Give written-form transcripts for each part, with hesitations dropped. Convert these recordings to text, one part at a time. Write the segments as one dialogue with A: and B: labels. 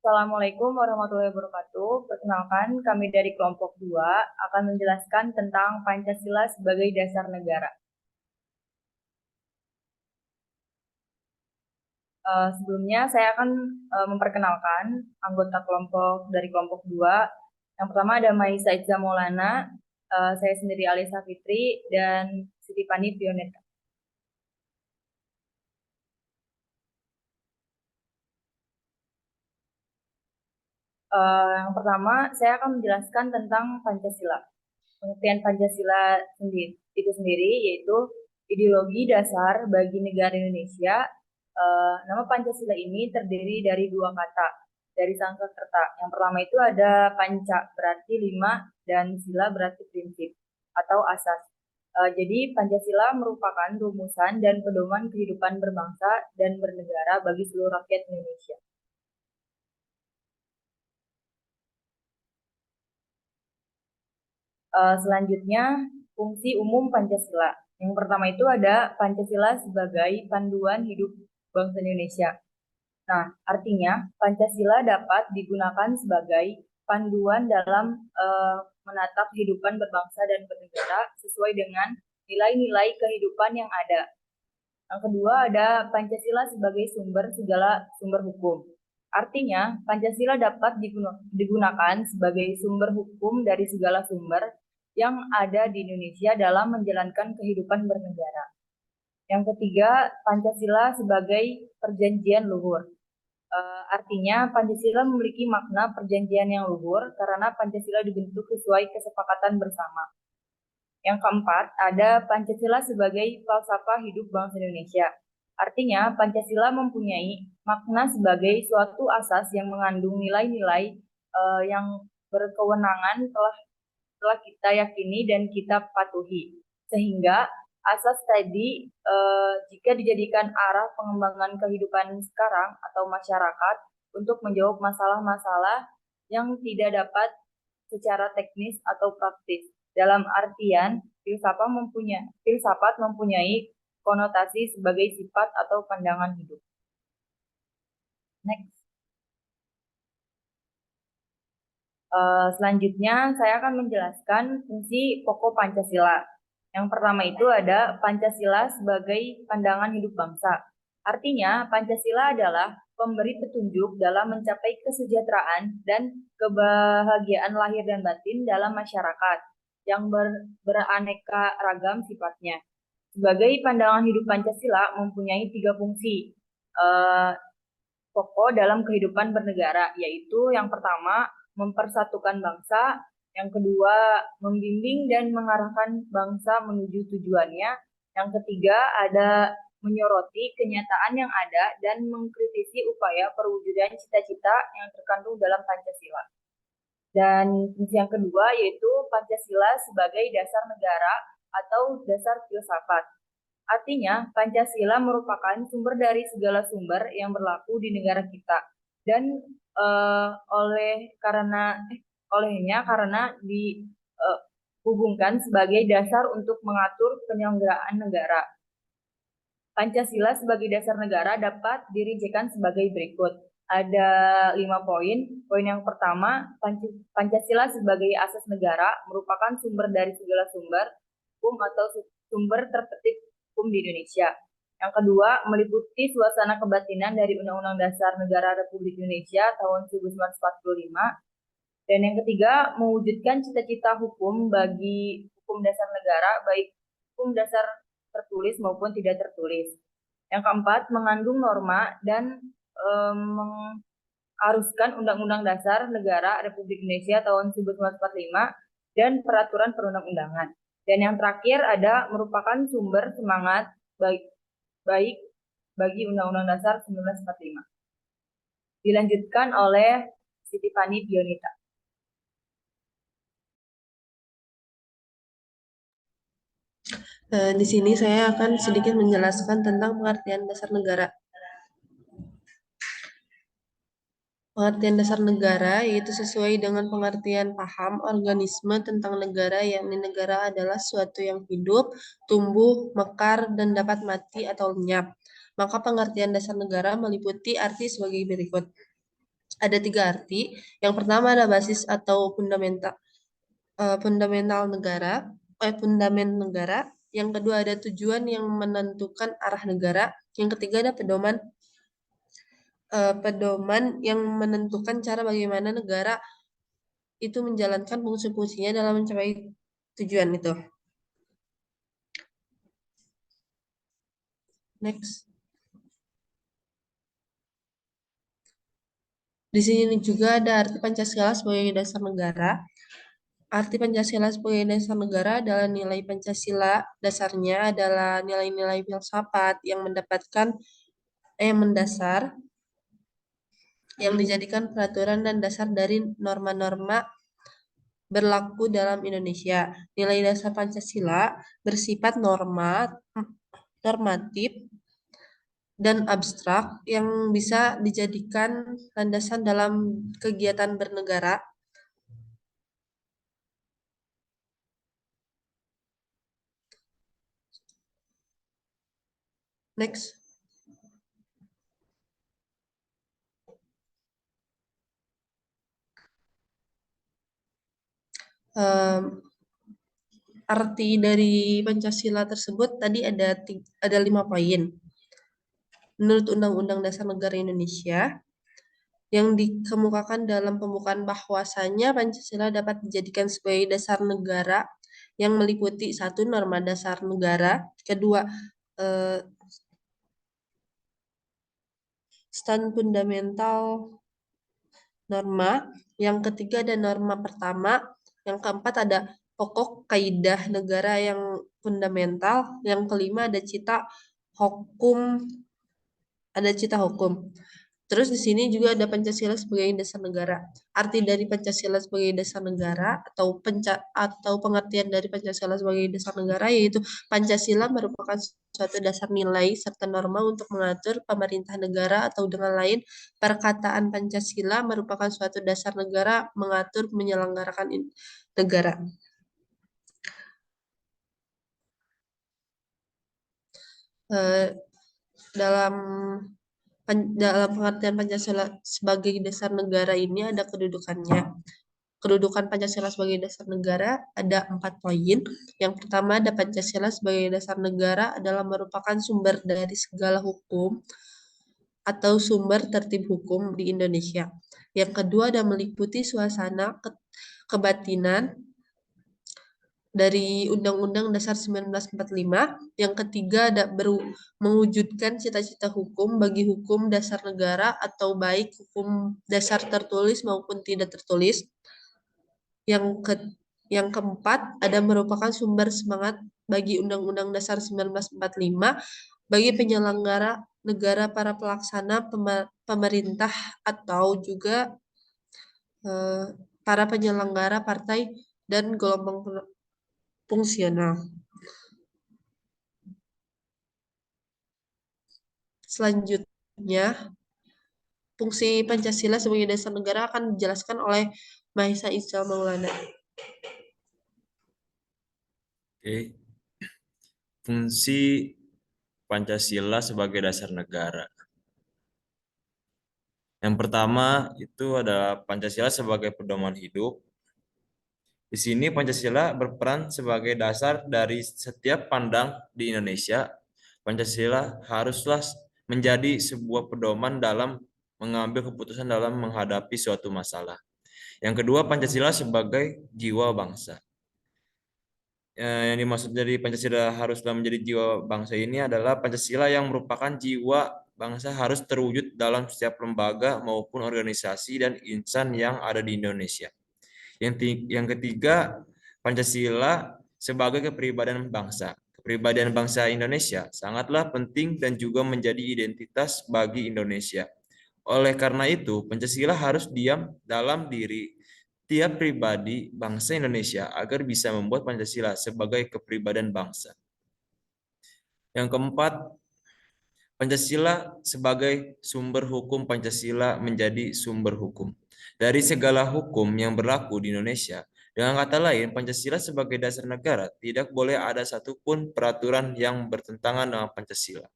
A: Assalamualaikum warahmatullahi wabarakatuh. Perkenalkan, kami dari kelompok 2 akan menjelaskan tentang Pancasila sebagai dasar negara. Sebelumnya saya akan memperkenalkan anggota kelompok dari kelompok 2. Yang pertama ada Maisa Iza Maulana, saya sendiri Alisa Fitri, dan Siti Pani Pioneta. Yang pertama, saya akan menjelaskan tentang Pancasila. Pengertian Pancasila itu sendiri yaitu ideologi dasar bagi negara Indonesia. Nama Pancasila ini terdiri dari dua kata dari Sanskerta. Yang pertama itu ada panca berarti 5 dan sila berarti prinsip atau asas. Jadi Pancasila merupakan rumusan dan pedoman kehidupan berbangsa dan bernegara bagi seluruh rakyat Indonesia. Selanjutnya, fungsi umum Pancasila. Yang pertama itu ada Pancasila sebagai panduan hidup bangsa Indonesia. Nah, artinya Pancasila dapat digunakan sebagai panduan dalam menatap kehidupan berbangsa dan bernegara sesuai dengan nilai-nilai kehidupan yang ada. Yang kedua ada Pancasila sebagai sumber segala sumber hukum. Artinya, Pancasila dapat digunakan sebagai sumber hukum dari segala sumber yang ada di Indonesia dalam menjalankan kehidupan bernegara. Yang ketiga, Pancasila sebagai perjanjian luhur. Artinya, Pancasila memiliki makna perjanjian yang luhur karena Pancasila dibentuk sesuai kesepakatan bersama. Yang keempat, ada Pancasila sebagai falsafah hidup bangsa Indonesia. Artinya, Pancasila mempunyai makna sebagai suatu asas yang mengandung nilai-nilai yang berkewenangan telah kita yakini dan kita patuhi. Sehingga asas tadi jika dijadikan arah pengembangan kehidupan sekarang atau masyarakat untuk menjawab masalah-masalah yang tidak dapat secara teknis atau praktis. Dalam artian, filsafat mempunyai konotasi sebagai sifat atau pandangan hidup. Next. Selanjutnya, saya akan menjelaskan fungsi pokok Pancasila. Yang pertama itu ada Pancasila sebagai pandangan hidup bangsa. Artinya, Pancasila adalah pemberi petunjuk dalam mencapai kesejahteraan dan kebahagiaan lahir dan batin dalam masyarakat yang beraneka ragam sifatnya. Sebagai pandangan hidup Pancasila mempunyai 3 fungsi pokok dalam kehidupan bernegara, yaitu yang pertama mempersatukan bangsa, yang kedua membimbing dan mengarahkan bangsa menuju tujuannya, yang ketiga ada menyoroti kenyataan yang ada dan mengkritisi upaya perwujudan cita-cita yang terkandung dalam Pancasila. Dan fungsi yang kedua yaitu Pancasila sebagai dasar negara atau dasar filsafat. Artinya, Pancasila merupakan sumber dari segala sumber yang berlaku di negara kita. Dan olehnya karena dihubungkan sebagai dasar untuk mengatur penyelenggaraan negara. Pancasila sebagai dasar negara dapat dirincikan sebagai berikut. Ada 5 poin. Poin yang pertama, Pancasila sebagai asas negara merupakan sumber dari segala sumber hukum atau sumber tertib hukum di Indonesia. Yang kedua, meliputi suasana kebatinan dari Undang-Undang Dasar Negara Republik Indonesia tahun 1945. Dan yang ketiga, mewujudkan cita-cita hukum bagi hukum dasar negara, baik hukum dasar tertulis maupun tidak tertulis. Yang keempat, mengandung norma dan mengharuskan Undang-Undang Dasar Negara Republik Indonesia tahun 1945 dan peraturan perundang-undangan. Dan yang terakhir ada merupakan sumber semangat baik bagi Undang-Undang Dasar 1945. Dilanjutkan oleh Siti Pani Pionita.
B: Di sini saya akan sedikit menjelaskan tentang pengertian dasar negara. Pengertian dasar negara yaitu sesuai dengan pengertian paham organisme tentang negara, yakni negara adalah suatu yang hidup, tumbuh, mekar, dan dapat mati atau lenyap. Maka pengertian dasar negara meliputi arti sebagai berikut. ada 3 arti. Yang pertama ada basis atau fundamental negara, fundamen negara. Yang kedua ada tujuan yang menentukan arah negara. Yang ketiga ada pedoman yang menentukan cara bagaimana negara itu menjalankan fungsi-fungsinya dalam mencapai tujuan itu. Next. Di sini juga ada arti Pancasila sebagai dasar negara. Arti Pancasila sebagai dasar negara adalah nilai Pancasila. Dasarnya adalah nilai-nilai filsafat yang mendasar yang dijadikan peraturan dan dasar dari norma-norma berlaku dalam Indonesia. Nilai dasar Pancasila bersifat normatif dan abstrak yang bisa dijadikan landasan dalam kegiatan bernegara. Next. Arti dari Pancasila tersebut tadi ada 5 poin. Menurut Undang-Undang Dasar Negara Indonesia, yang dikemukakan dalam pembukaan bahwasanya Pancasila dapat dijadikan sebagai dasar negara yang meliputi 1. Norma dasar negara, kedua stand fundamental norma, yang ketiga ada norma pertama, yang keempat ada pokok kaidah negara yang fundamental, yang kelima ada cita hukum. Terus di sini juga ada Pancasila sebagai dasar negara. Arti dari Pancasila sebagai dasar negara atau pengertian dari Pancasila sebagai dasar negara yaitu Pancasila merupakan suatu dasar nilai serta norma untuk mengatur pemerintah negara, atau dengan lain perkataan Pancasila merupakan suatu dasar negara mengatur menyelenggarakan negara. Dalam pengertian Pancasila sebagai dasar negara ini ada kedudukannya. Kedudukan Pancasila sebagai dasar negara ada 4 poin. Yang pertama ada Pancasila sebagai dasar negara adalah merupakan sumber dari segala hukum atau sumber tertib hukum di Indonesia. Yang kedua ada meliputi suasana kebatinan dari Undang-Undang Dasar 1945. Yang ketiga ada mewujudkan cita-cita hukum bagi hukum dasar negara, atau baik hukum dasar tertulis maupun tidak tertulis. Yang keempat ada merupakan sumber semangat bagi Undang-Undang Dasar 1945 bagi penyelenggara negara, para pelaksana pemerintah, atau juga para penyelenggara partai dan gelombang fungsional. Selanjutnya, fungsi Pancasila sebagai dasar negara akan dijelaskan oleh Mahesa Izzal Maulana.
C: Oke. Fungsi Pancasila sebagai dasar negara. Yang pertama itu adalah Pancasila sebagai pedoman hidup. Di sini Pancasila berperan sebagai dasar dari setiap pandang di Indonesia. Pancasila haruslah menjadi sebuah pedoman dalam mengambil keputusan dalam menghadapi suatu masalah. Yang kedua, Pancasila sebagai jiwa bangsa. Yang dimaksud dari Pancasila haruslah menjadi jiwa bangsa ini adalah Pancasila yang merupakan jiwa bangsa harus terwujud dalam setiap lembaga maupun organisasi dan insan yang ada di Indonesia. Yang ketiga, Pancasila sebagai kepribadian bangsa. Kepribadian bangsa Indonesia sangatlah penting dan juga menjadi identitas bagi Indonesia. Oleh karena itu, Pancasila harus diam dalam diri tiap pribadi bangsa Indonesia agar bisa membuat Pancasila sebagai kepribadian bangsa. Yang keempat, Pancasila sebagai sumber hukum. Pancasila menjadi sumber hukum dari segala hukum yang berlaku di Indonesia. Dengan kata lain, Pancasila sebagai dasar negara tidak boleh ada satupun peraturan yang bertentangan dengan Pancasila.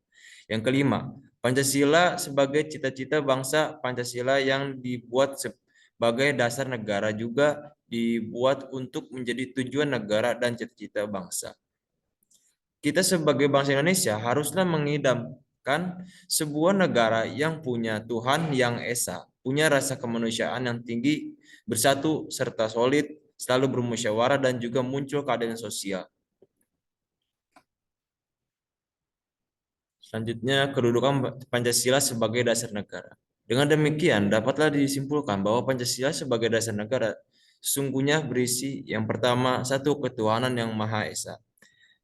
C: Yang kelima, Pancasila sebagai cita-cita bangsa. Pancasila yang dibuat sebagai dasar negara juga dibuat untuk menjadi tujuan negara dan cita-cita bangsa. Kita sebagai bangsa Indonesia haruslah mengidamkan sebuah negara yang punya Tuhan yang Esa, punya rasa kemanusiaan yang tinggi, bersatu serta solid, selalu bermusyawarah dan juga muncul keadilan sosial. Selanjutnya, kedudukan Pancasila sebagai dasar negara. Dengan demikian, dapatlah disimpulkan bahwa Pancasila sebagai dasar negara sesungguhnya berisi yang pertama, satu, ketuhanan yang Maha Esa.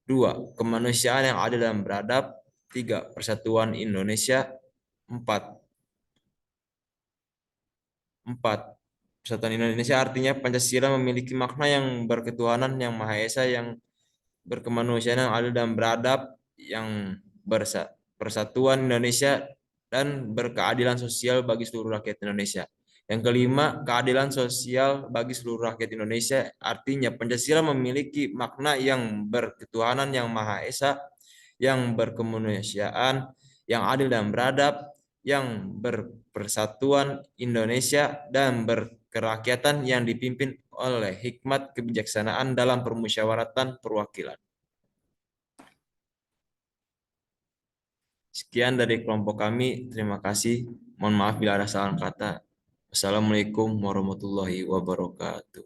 C: Dua, kemanusiaan yang adil dan beradab. Tiga, persatuan Indonesia. Empat, persatuan Indonesia artinya Pancasila memiliki makna yang berketuhanan yang Maha Esa, yang berkemanusiaan yang adil dan beradab, yang persatuan Indonesia, dan berkeadilan sosial bagi seluruh rakyat Indonesia. Yang kelima, keadilan sosial bagi seluruh rakyat Indonesia artinya Pancasila memiliki makna yang berketuhanan yang Maha Esa, yang berkemanusiaan, yang adil dan beradab, yang berpersatuan Indonesia, dan berkerakyatan yang dipimpin oleh hikmat kebijaksanaan dalam permusyawaratan perwakilan. Sekian dari kelompok kami. Terima kasih. Mohon maaf bila ada salah kata. Wassalamualaikum warahmatullahi wabarakatuh.